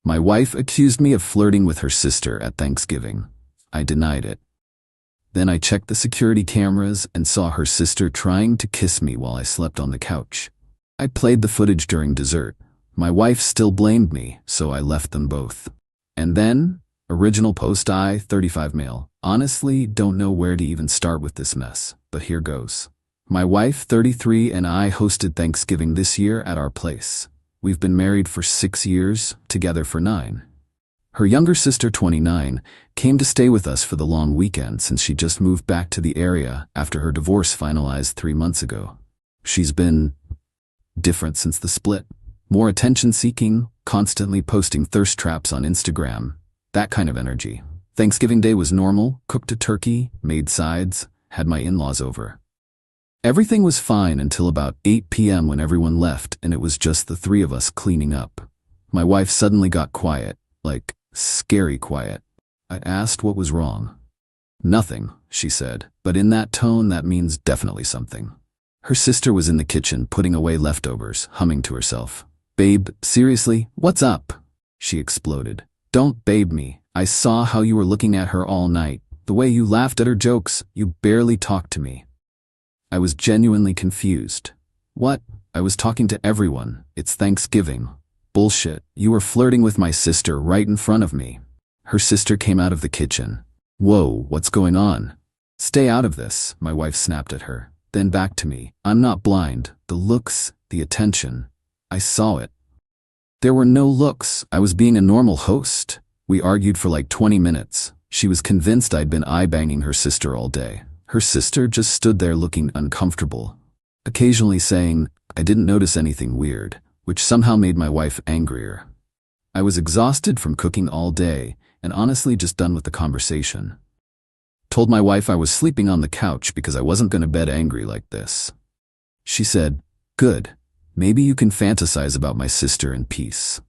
My wife accused me of flirting with her sister at Thanksgiving. I denied it. Then I checked the security cameras and saw her sister trying to kiss me while I slept on the couch. I played the footage during dessert. My wife still blamed me, so I left them both. And then, original post I, 35 male. Honestly, don't know where to even start with this mess, but here goes. My wife, 33, and I hosted Thanksgiving this year at our place. We've been married for 6 years, together for 9. Her younger sister, 29, came to stay with us for the long weekend since she just moved back to the area after her divorce finalized 3 months ago. She's been different since the split. More attention-seeking, constantly posting thirst traps on Instagram. That kind of energy. Thanksgiving Day was normal, cooked a turkey, made sides, had my in-laws over. Everything was fine until about 8 p.m. when everyone left and it was just the 3 of us cleaning up. My wife suddenly got quiet, like scary quiet. I asked what was wrong. Nothing, she said, but in that tone that means definitely something. Her sister was in the kitchen putting away leftovers, humming to herself. "Babe, seriously, what's up?" she exploded. "Don't babe me. I saw how you were looking at her all night. The way you laughed at her jokes, you barely talked to me." I was genuinely confused. What? I was talking to everyone. It's Thanksgiving. Bullshit. You were flirting with my sister right in front of me. Her sister came out of the kitchen. "Whoa, what's going on?" "Stay out of this," my wife snapped at her. Then back to me. "I'm not blind. The looks, the attention. I saw it." There were no looks. I was being a normal host. We argued for like 20 minutes. She was convinced I'd been eye-banging her sister all day. Her sister just stood there looking uncomfortable, occasionally saying, "I didn't notice anything weird," which somehow made my wife angrier. I was exhausted from cooking all day and honestly just done with the conversation. Told my wife I was sleeping on the couch because I wasn't going to bed angry like this. She said, "Good. Maybe you can fantasize about my sister in peace."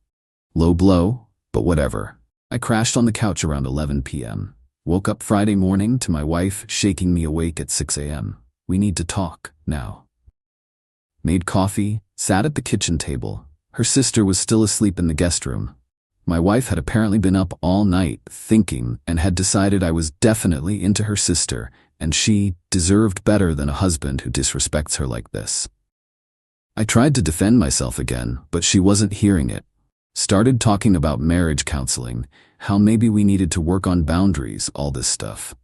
Low blow, but whatever. I crashed on the couch around 11 p.m. Woke up Friday morning to my wife shaking me awake at 6 a.m. "We need to talk, now." Made coffee, sat at the kitchen table. Her sister was still asleep in the guest room. My wife had apparently been up all night thinking and had decided I was definitely into her sister and she deserved better than a husband who disrespects her like this. I tried to defend myself again, but she wasn't hearing it. Started talking about marriage counseling, how maybe we needed to work on boundaries, all this stuff.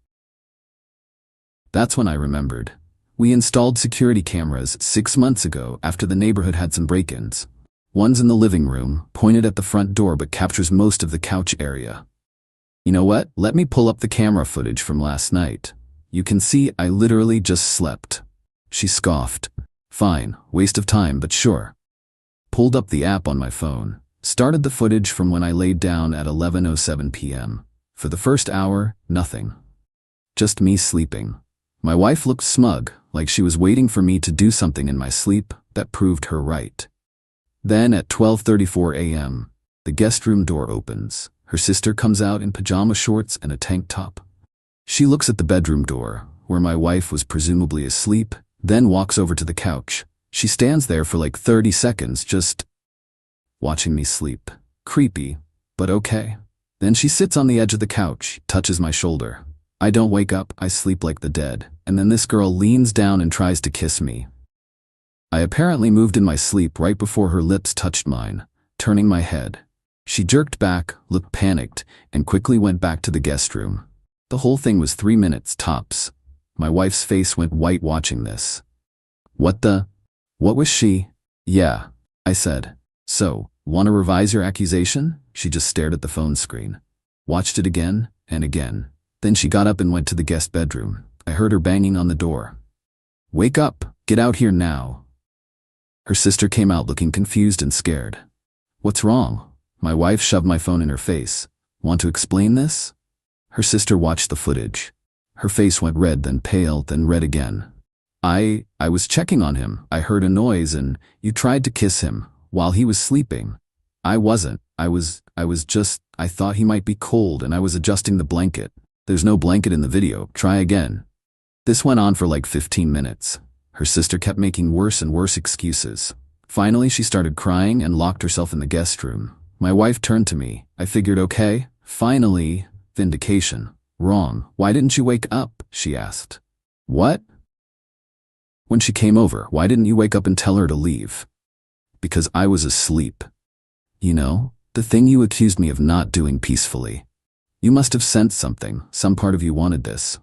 That's when I remembered. We installed security cameras 6 months ago after the neighborhood had some break-ins. One's in the living room, pointed at the front door but captures most of the couch area. You know what? Let me pull up the camera footage from last night. You can see I literally just slept. She scoffed. Fine, waste of time, but sure. Pulled up the app on my phone. Started the footage from when I laid down at 11:07 p.m. For the first hour, nothing. Just me sleeping. My wife looked smug, like she was waiting for me to do something in my sleep that proved her right. Then at 12:34 a.m., the guest room door opens. Her sister comes out in pajama shorts and a tank top. She looks at the bedroom door, where my wife was presumably asleep, then walks over to the couch. She stands there for like 30 seconds just watching me sleep. Creepy, but okay. Then she sits on the edge of the couch, touches my shoulder. I don't wake up, I sleep like the dead, and then this girl leans down and tries to kiss me. I apparently moved in my sleep right before her lips touched mine, turning my head. She jerked back, looked panicked, and quickly went back to the guest room. The whole thing was 3 minutes tops. My wife's face went white watching this. What was she? Yeah, I said. So, want to revise your accusation? She just stared at the phone screen. Watched it again and again. Then she got up and went to the guest bedroom. I heard her banging on the door. "Wake up, get out here now." Her sister came out looking confused and scared. "What's wrong?" My wife shoved my phone in her face. "Want to explain this?" Her sister watched the footage. Her face went red, then pale, then red again. I was checking on him. I heard a noise and you tried to kiss him while he was sleeping. I wasn't. I thought he might be cold and I was adjusting the blanket. There's no blanket in the video. Try again." This went on for like 15 minutes. Her sister kept making worse and worse excuses. Finally, she started crying and locked herself in the guest room. My wife turned to me. I figured, okay, finally, vindication. Wrong. Why didn't you wake up? She asked. What? When she came over, why didn't you wake up and tell her to leave? Because I was asleep. You know, the thing you accused me of not doing peacefully. You must have sensed something. Some part of you wanted this.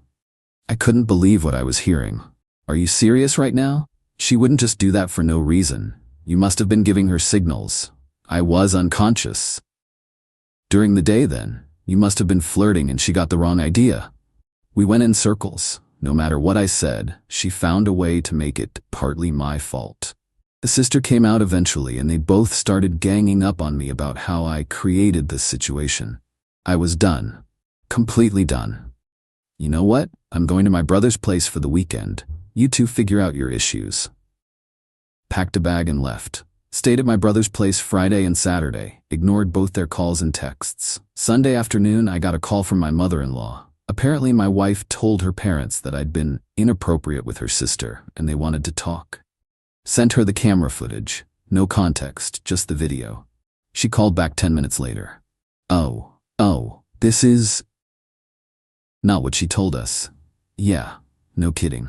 I couldn't believe what I was hearing. Are you serious right now? She wouldn't just do that for no reason. You must have been giving her signals. I was unconscious. During the day then, you must have been flirting and she got the wrong idea. We went in circles. No matter what I said, she found a way to make it partly my fault. The sister came out eventually and they both started ganging up on me about how I created this situation. I was done. Completely done. You know what? I'm going to my brother's place for the weekend. You two figure out your issues. Packed a bag and left. Stayed at my brother's place Friday and Saturday. Ignored both their calls and texts. Sunday afternoon, I got a call from my mother-in-law. Apparently my wife told her parents that I'd been inappropriate with her sister and they wanted to talk. Sent her the camera footage. No context, just the video. She called back 10 minutes later. Oh, this is not what she told us. Yeah, no kidding.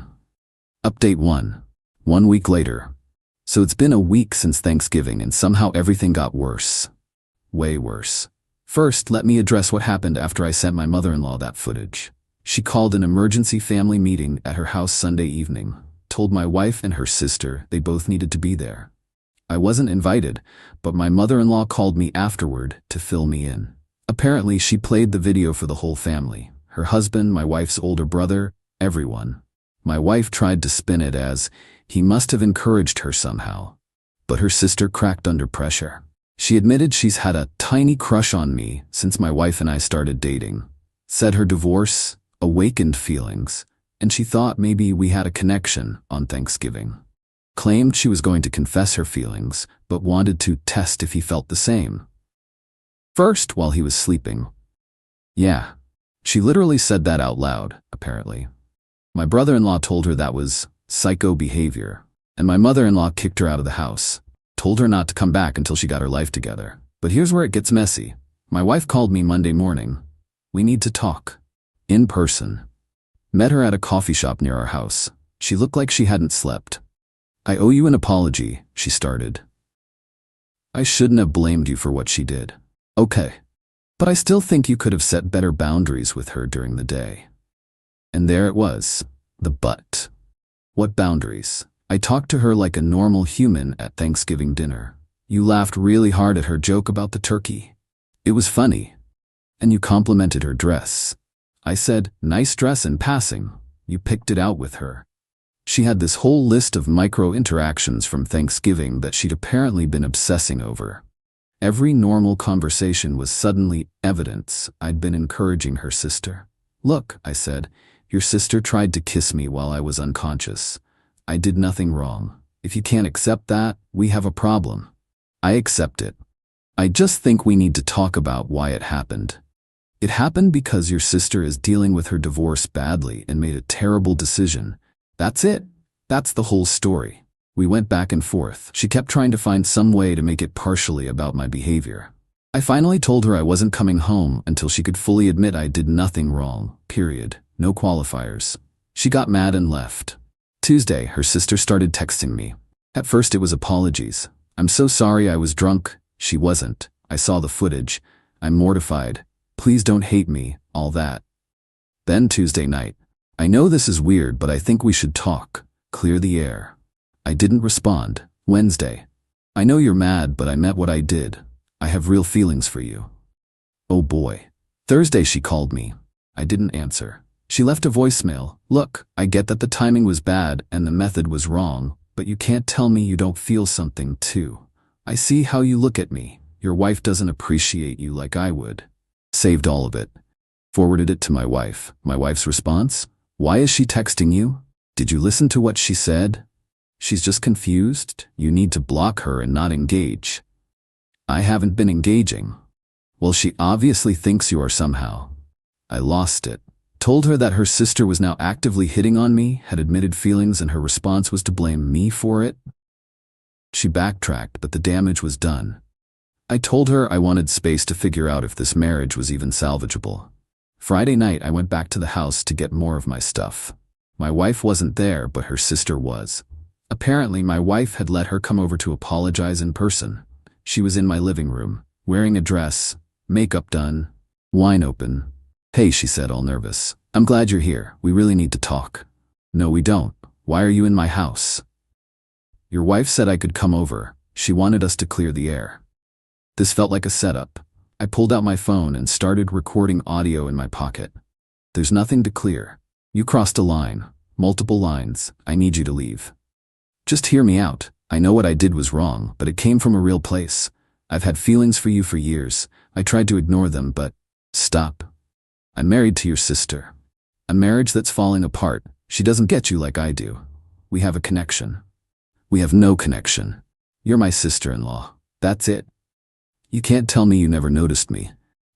Update 1. 1 week later. So it's been a week since Thanksgiving and somehow everything got worse. Way worse. First, let me address what happened after I sent my mother-in-law that footage. She called an emergency family meeting at her house Sunday evening, told my wife and her sister they both needed to be there. I wasn't invited, but my mother-in-law called me afterward to fill me in. Apparently, she played the video for the whole family. Her husband, my wife's older brother, everyone. My wife tried to spin it as he must have encouraged her somehow. But her sister cracked under pressure. She admitted she's had a tiny crush on me since my wife and I started dating. Said her divorce awakened feelings, and she thought maybe we had a connection on Thanksgiving. Claimed she was going to confess her feelings, but wanted to test if he felt the same. First, while he was sleeping. Yeah, she literally said that out loud, apparently. My brother-in-law told her that was psycho behavior, and my mother-in-law kicked her out of the house. Told her not to come back until she got her life together. But here's where it gets messy. My wife called me Monday morning. We need to talk. In person. Met her at a coffee shop near our house. She looked like she hadn't slept. I owe you an apology, she started. I shouldn't have blamed you for what she did. Okay. But I still think you could have set better boundaries with her during the day. And there it was. The but. What boundaries? I talked to her like a normal human at Thanksgiving dinner. You laughed really hard at her joke about the turkey. It was funny. And you complimented her dress. I said, nice dress in passing. You picked it out with her. She had this whole list of micro-interactions from Thanksgiving that she'd apparently been obsessing over. Every normal conversation was suddenly evidence I'd been encouraging her sister. Look, I said, your sister tried to kiss me while I was unconscious. I did nothing wrong. If you can't accept that, we have a problem. I accept it. I just think we need to talk about why it happened. It happened because your sister is dealing with her divorce badly and made a terrible decision. That's it. That's the whole story. We went back and forth. She kept trying to find some way to make it partially about my behavior. I finally told her I wasn't coming home until she could fully admit I did nothing wrong, period. No qualifiers. She got mad and left. Tuesday, her sister started texting me. At first it was apologies. I'm so sorry I was drunk. She wasn't. I saw the footage. I'm mortified. Please don't hate me, all that. Then Tuesday night. I know this is weird, but I think we should talk. Clear the air. I didn't respond. Wednesday. I know you're mad, but I meant what I did. I have real feelings for you. Oh boy. Thursday she called me. I didn't answer. She left a voicemail. Look, I get that the timing was bad and the method was wrong, but you can't tell me you don't feel something too. I see how you look at me. Your wife doesn't appreciate you like I would. Saved all of it. Forwarded it to my wife. My wife's response? Why is she texting you? Did you listen to what she said? She's just confused. You need to block her and not engage. I haven't been engaging. Well, she obviously thinks you are somehow. I lost it. Told her that her sister was now actively hitting on me, had admitted feelings, and her response was to blame me for it. She backtracked, but the damage was done. I told her I wanted space to figure out if this marriage was even salvageable. Friday night, I went back to the house to get more of my stuff. My wife wasn't there, but her sister was. Apparently, my wife had let her come over to apologize in person. She was in my living room, wearing a dress, makeup done, wine open. "Hey," she said, all nervous. "I'm glad you're here. We really need to talk." "No, we don't. Why are you in my house?" "Your wife said I could come over. She wanted us to clear the air." This felt like a setup. I pulled out my phone and started recording audio in my pocket. "There's nothing to clear. You crossed a line. Multiple lines. I need you to leave. Just hear me out. I know what I did was wrong, but it came from a real place. I've had feelings for you for years. I tried to ignore them, but stop. I'm married to your sister. A marriage that's falling apart. She doesn't get you like I do. We have a connection. We have no connection. You're my sister-in-law. That's it. You can't tell me you never noticed me.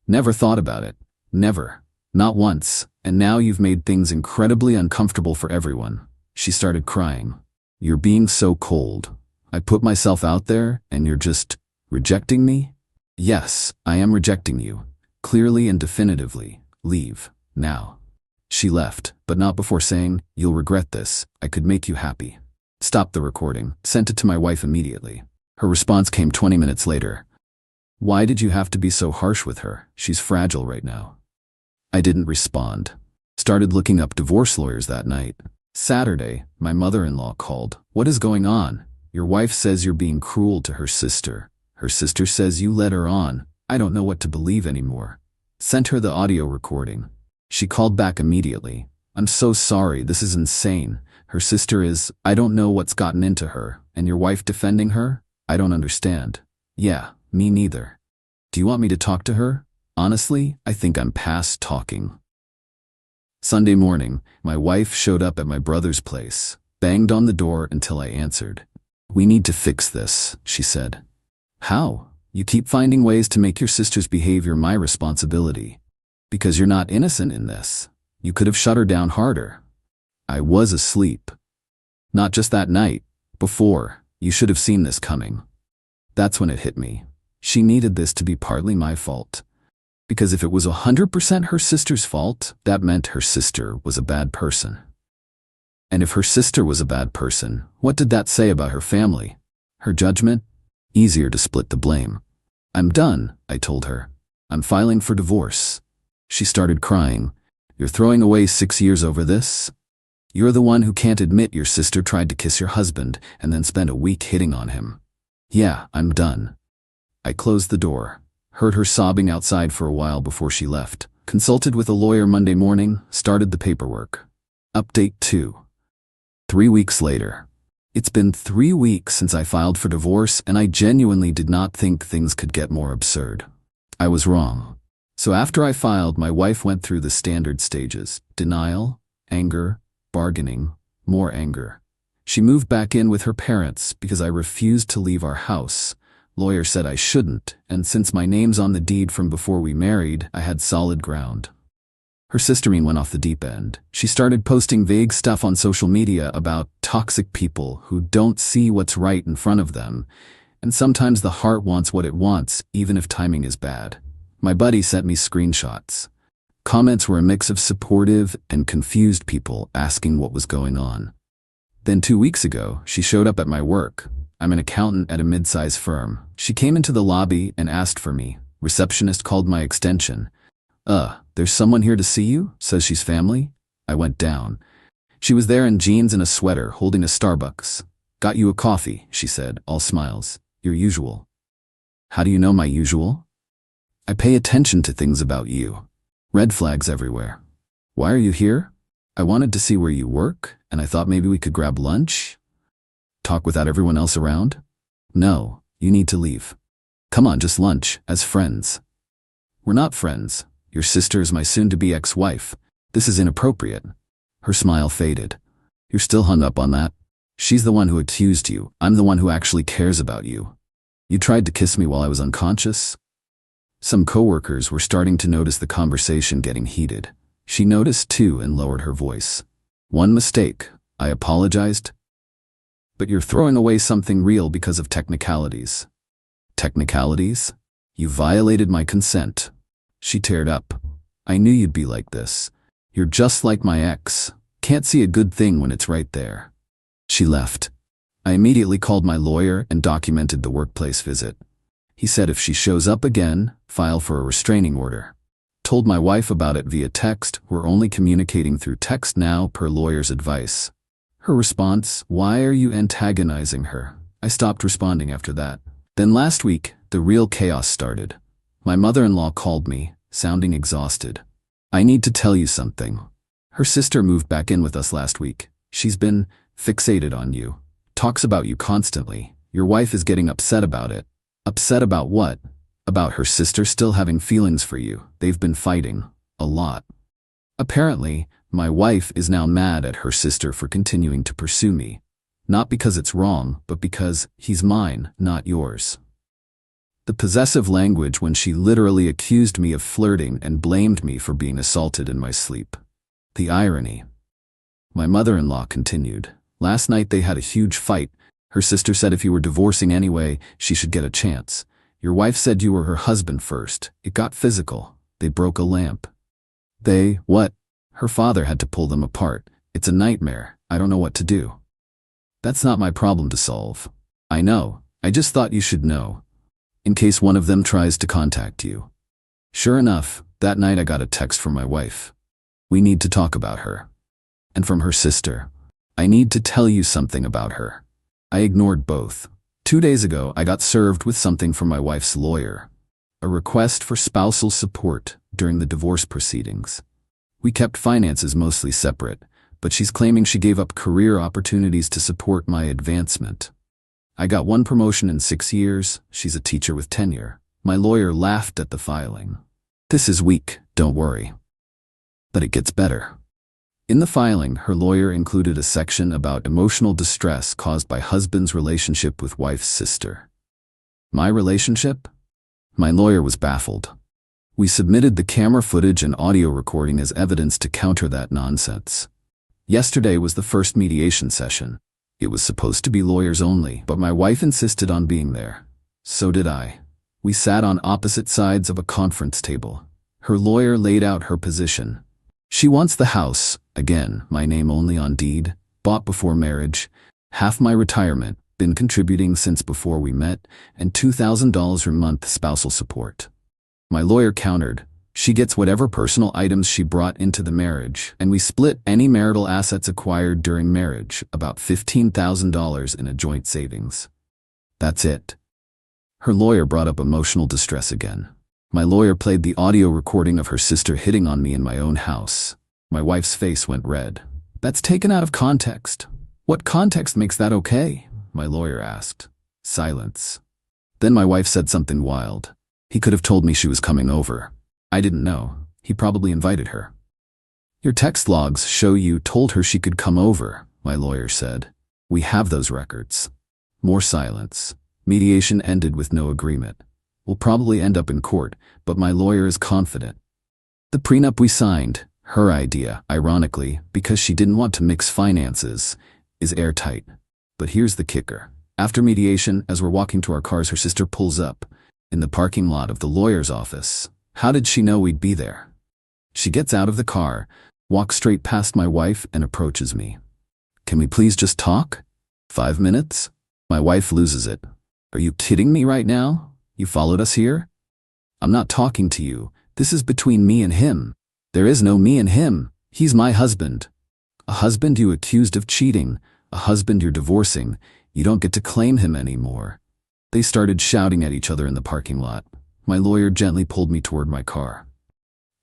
Never thought about it. Never. Not once. And now you've made things incredibly uncomfortable for everyone." She started crying. "You're being so cold. I put myself out there, and you're just rejecting me?" "Yes, I am rejecting you. Clearly and definitively. Leave. Now." She left, but not before saying, "You'll regret this. I could make you happy." Stopped the recording, sent it to my wife immediately. Her response came 20 minutes later. "Why did you have to be so harsh with her? She's fragile right now." I didn't respond. Started looking up divorce lawyers that night. Saturday, my mother-in-law called. "What is going on? Your wife says you're being cruel to her sister. Her sister says you led her on. I don't know what to believe anymore." Sent her the audio recording. She called back immediately. "I'm so sorry, this is insane. Her sister is, I don't know what's gotten into her, and your wife defending her? I don't understand." "Yeah, me neither. Do you want me to talk to her? Honestly, I think I'm past talking." Sunday morning, my wife showed up at my brother's place, banged on the door until I answered. "We need to fix this," she said. "How? You keep finding ways to make your sister's behavior my responsibility. Because you're not innocent in this. You could have shut her down harder." "I was asleep. Not just that night. Before. You should have seen this coming." That's when it hit me. She needed this to be partly my fault. Because if it was 100% her sister's fault, that meant her sister was a bad person. And if her sister was a bad person, what did that say about her family? Her judgment? Easier to split the blame. "I'm done," I told her. "I'm filing for divorce." She started crying. "You're throwing away 6 years over this? You're the one who can't admit your sister tried to kiss your husband and then spent a week hitting on him." "Yeah, I'm done." I closed the door. Heard her sobbing outside for a while before she left. Consulted with a lawyer Monday morning, started the paperwork. Update 2. 3 weeks later. It's been 3 weeks since I filed for divorce, and I genuinely did not think things could get more absurd. I was wrong. So after I filed, my wife went through the standard stages: denial, anger, bargaining, more anger. She moved back in with her parents because I refused to leave our house. Lawyer said I shouldn't, and since my name's on the deed from before we married, I had solid ground. Her sister went off the deep end. She started posting vague stuff on social media about toxic people who don't see what's right in front of them, and sometimes the heart wants what it wants, even if timing is bad. My buddy sent me screenshots. Comments were a mix of supportive and confused people asking what was going on. Then 2 weeks ago, she showed up at my work. I'm an accountant at a mid-size firm. She came into the lobby and asked for me. Receptionist called my extension. There's someone here to see you? Says she's family." I went down. She was there in jeans and a sweater, holding a Starbucks. "Got you a coffee," she said, all smiles. "Your usual." "How do you know my usual?" "I pay attention to things about you. Red flags everywhere." "Why are you here?" "I wanted to see where you work, and I thought maybe we could grab lunch." "Talk without everyone else around?" "No, you need to leave." "Come on, just lunch, as friends." "We're not friends. Your sister is my soon-to-be ex-wife. This is inappropriate." Her smile faded. "You're still hung up on that? She's the one who accused you. I'm the one who actually cares about you. You tried to kiss me while I was unconscious?" Some coworkers were starting to notice the conversation getting heated. She noticed too and lowered her voice. "One mistake. I apologized. But you're throwing away something real because of technicalities." "Technicalities?" You violated my consent. She teared up. I knew you'd be like this. You're just like my ex. Can't see a good thing when it's right there. She left. I immediately called my lawyer and documented the workplace visit. He said if she shows up again, file for a restraining order. Told my wife about it via text. We're only communicating through text now per lawyer's advice. Her response, why are you antagonizing her? I stopped responding after that. Then last week, the real chaos started. My mother-in-law called me, sounding exhausted. I need to tell you something. Her sister moved back in with us last week. She's been fixated on you. Talks about you constantly. Your wife is getting upset about it. Upset about what? About her sister still having feelings for you. They've been fighting. A lot. Apparently, my wife is now mad at her sister for continuing to pursue me. Not because it's wrong, but because he's mine, not yours. The possessive language when she literally accused me of flirting and blamed me for being assaulted in my sleep. The irony. My mother-in-law continued. Last night they had a huge fight. Her sister said if you were divorcing anyway, she should get a chance. Your wife said you were her husband first. It got physical. They broke a lamp. What? Her father had to pull them apart. It's a nightmare. I don't know what to do. That's not my problem to solve. I know. I just thought you should know. In case one of them tries to contact you. Sure enough, that night I got a text from my wife. We need to talk about her. And from her sister. I need to tell you something about her. I ignored both. 2 days ago, I got served with something from my wife's lawyer. A request for spousal support during the divorce proceedings. We kept finances mostly separate, but she's claiming she gave up career opportunities to support my advancement. I got 1 promotion in 6 years. She's a teacher with tenure. My lawyer laughed at the filing. This is weak, don't worry. But it gets better. In the filing, her lawyer included a section about emotional distress caused by husband's relationship with wife's sister. My relationship? My lawyer was baffled. We submitted the camera footage and audio recording as evidence to counter that nonsense. Yesterday was the first mediation session. It was supposed to be lawyers only, but my wife insisted on being there. So did I. We sat on opposite sides of a conference table. Her lawyer laid out her position. She wants the house, again, my name only on deed, bought before marriage, half my retirement, been contributing since before we met, and $2,000 a month spousal support. My lawyer countered. She gets whatever personal items she brought into the marriage, and we split any marital assets acquired during marriage, about $15,000 in a joint savings. That's it. Her lawyer brought up emotional distress again. My lawyer played the audio recording of her sister hitting on me in my own house. My wife's face went red. That's taken out of context. What context makes that okay? My lawyer asked. Silence. Then my wife said something wild. He could have told me she was coming over. I didn't know. He probably invited her. Your text logs show you told her she could come over, my lawyer said. We have those records. More silence. Mediation ended with no agreement. We'll probably end up in court, but my lawyer is confident. The prenup we signed, her idea, ironically, because she didn't want to mix finances, is airtight. But here's the kicker. After mediation, as we're walking to our cars, her sister pulls up in the parking lot of the lawyer's office. How did she know we'd be there? She gets out of the car, walks straight past my wife, and approaches me. Can we please just talk? 5 minutes? My wife loses it. Are you kidding me right now? You followed us here? I'm not talking to you. This is between me and him. There is no me and him. He's my husband. A husband you accused of cheating. A husband you're divorcing. You don't get to claim him anymore. They started shouting at each other in the parking lot. My lawyer gently pulled me toward my car.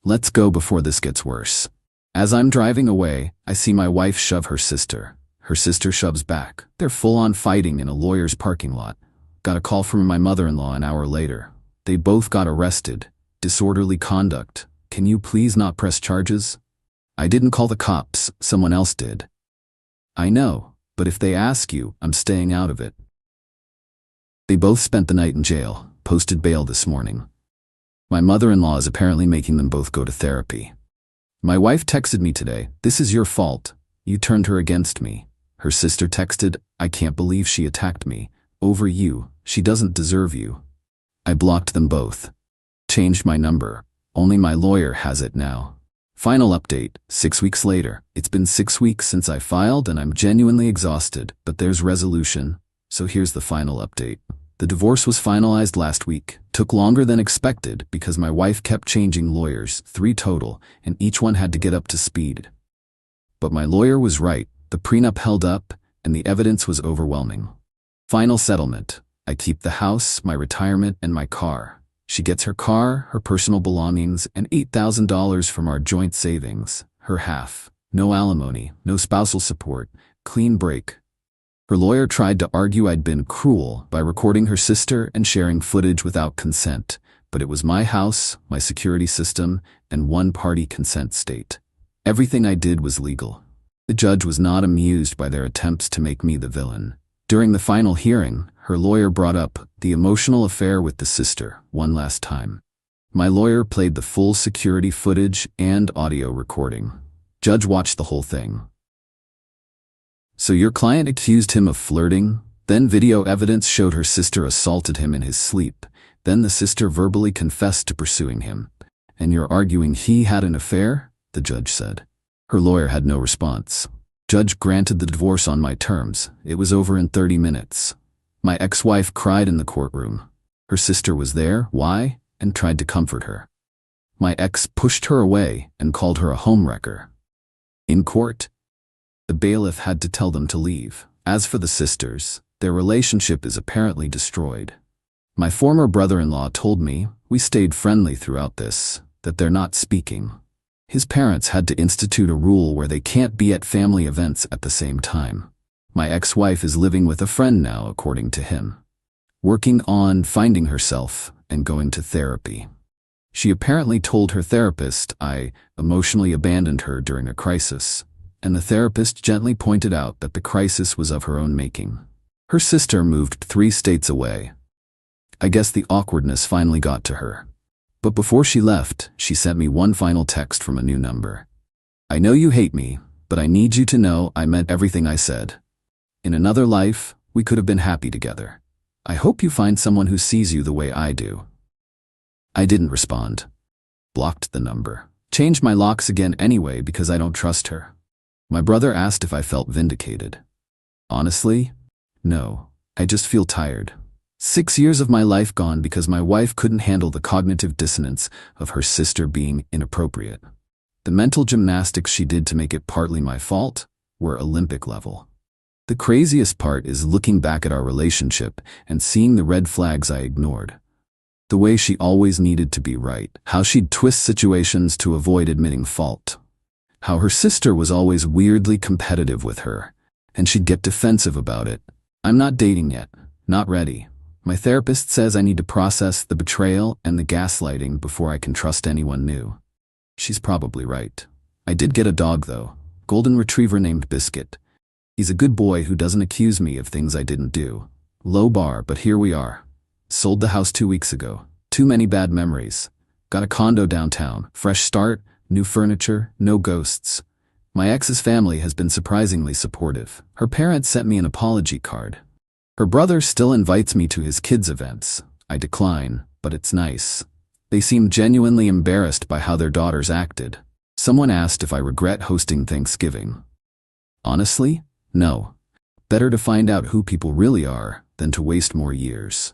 Let's go before this gets worse. As I'm driving away, I see my wife shove her sister. Her sister shoves back. They're full-on fighting in a lawyer's parking lot. Got a call from my mother-in-law an hour later. They both got arrested. Disorderly conduct. Can you please not press charges? I didn't call the cops, someone else did. I know, but if they ask you, I'm staying out of it. They both spent the night in jail, posted bail this morning. My mother-in-law is apparently making them both go to therapy. My wife texted me today, this is your fault. You turned her against me. Her sister texted, I can't believe she attacked me. Over you. She doesn't deserve you. I blocked them both. Changed my number. Only my lawyer has it now. Final update, 6 weeks later. It's been 6 weeks since I filed and I'm genuinely exhausted, but there's resolution. So here's the final update. The divorce was finalized last week. Took longer than expected because my wife kept changing lawyers, 3 total, and each one had to get up to speed. But my lawyer was right. The prenup held up, and the evidence was overwhelming. Final settlement. I keep the house, my retirement, and my car. She gets her car, her personal belongings, and $8,000 from our joint savings. Her half. No alimony, no spousal support, clean break. Her lawyer tried to argue I'd been cruel by recording her sister and sharing footage without consent, but it was my house, my security system, and one-party consent state. Everything I did was legal. The judge was not amused by their attempts to make me the villain. During the final hearing, her lawyer brought up the emotional affair with the sister one last time. My lawyer played the full security footage and audio recording. Judge watched the whole thing. So your client accused him of flirting, then video evidence showed her sister assaulted him in his sleep, then the sister verbally confessed to pursuing him. And you're arguing he had an affair? The judge said. Her lawyer had no response. Judge granted the divorce on my terms. It was over in 30 minutes. My ex-wife cried in the courtroom. Her sister was there, why? And tried to comfort her. My ex pushed her away and called her a homewrecker. In court, the bailiff had to tell them to leave. As for the sisters, their relationship is apparently destroyed. My former brother-in-law told me, we stayed friendly throughout this, that they're not speaking. His parents had to institute a rule where they can't be at family events at the same time. My ex-wife is living with a friend now, according to him. Working on finding herself and going to therapy. She apparently told her therapist I emotionally abandoned her during a crisis, and the therapist gently pointed out that the crisis was of her own making. Her sister moved 3 states away. I guess the awkwardness finally got to her. But before she left, she sent me one final text from a new number. I know you hate me, but I need you to know I meant everything I said. In another life, we could have been happy together. I hope you find someone who sees you the way I do. I didn't respond. Blocked the number. Changed my locks again anyway because I don't trust her. My brother asked if I felt vindicated. Honestly, no. I just feel tired. 6 years of my life gone because my wife couldn't handle the cognitive dissonance of her sister being inappropriate. The mental gymnastics she did to make it partly my fault were Olympic level. The craziest part is looking back at our relationship and seeing the red flags I ignored. The way she always needed to be right, how she'd twist situations to avoid admitting fault, how her sister was always weirdly competitive with her, and she'd get defensive about it. I'm not dating yet, not ready. My therapist says I need to process the betrayal and the gaslighting before I can trust anyone new. She's probably right. I did get a dog though, golden retriever named Biscuit. He's a good boy who doesn't accuse me of things I didn't do. Low bar, but here we are. Sold the house 2 weeks ago. Too many bad memories. Got a condo downtown. Fresh start, new furniture, no ghosts. My ex's family has been surprisingly supportive. Her parents sent me an apology card. Her brother still invites me to his kids' events. I decline, but it's nice. They seem genuinely embarrassed by how their daughters acted. Someone asked if I regret hosting Thanksgiving. Honestly, no. Better to find out who people really are than to waste more years.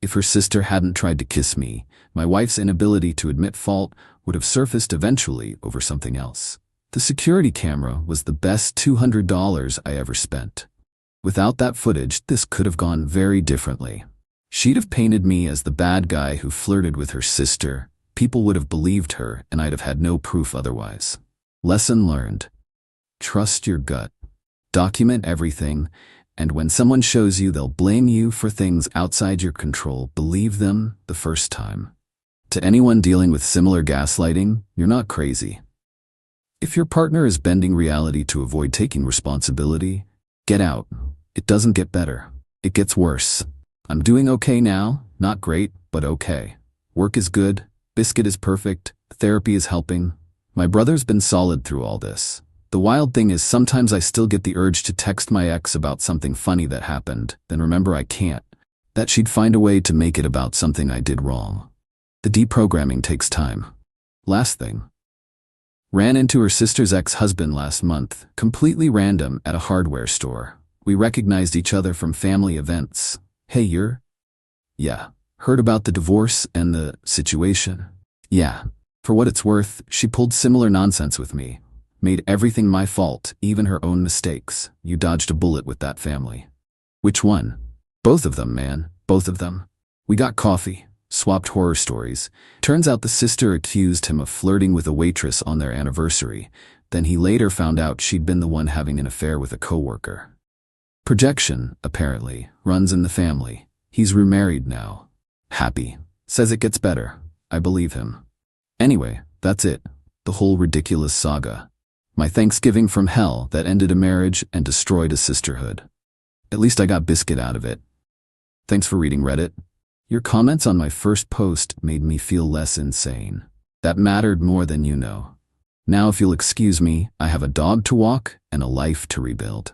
If her sister hadn't tried to kiss me, my wife's inability to admit fault would have surfaced eventually over something else. The security camera was the best $200 I ever spent. Without that footage, this could have gone very differently. She'd have painted me as the bad guy who flirted with her sister. People would have believed her, and I'd have had no proof otherwise. Lesson learned. Trust your gut. Document everything, and when someone shows you they'll blame you for things outside your control, believe them the first time. To anyone dealing with similar gaslighting, you're not crazy. If your partner is bending reality to avoid taking responsibility, get out. It doesn't get better. It gets worse. I'm doing okay now, not great, but okay. Work is good, Biscuit is perfect, therapy is helping. My brother's been solid through all this. The wild thing is sometimes I still get the urge to text my ex about something funny that happened, then remember I can't. that she'd find a way to make it about something I did wrong. The deprogramming takes time. Last thing. Ran into her sister's ex-husband last month, completely random, at a hardware store. We recognized each other from family events. Hey, you're? Yeah. Heard about the divorce and the situation? Yeah. For what it's worth, she pulled similar nonsense with me. Made everything my fault, even her own mistakes. You dodged a bullet with that family. Which one? Both of them, man. Both of them. We got coffee, swapped horror stories. Turns out the sister accused him of flirting with a waitress on their anniversary. Then he later found out she'd been the one having an affair with a coworker. Projection, apparently, runs in the family. He's remarried now. Happy. Says it gets better. I believe him. Anyway, that's it. The whole ridiculous saga. My Thanksgiving from hell that ended a marriage and destroyed a sisterhood. At least I got biscuit out of it. Thanks for reading, Reddit. Your comments on my first post made me feel less insane. That mattered more than you know. Now if you'll excuse me, I have a dog to walk and a life to rebuild.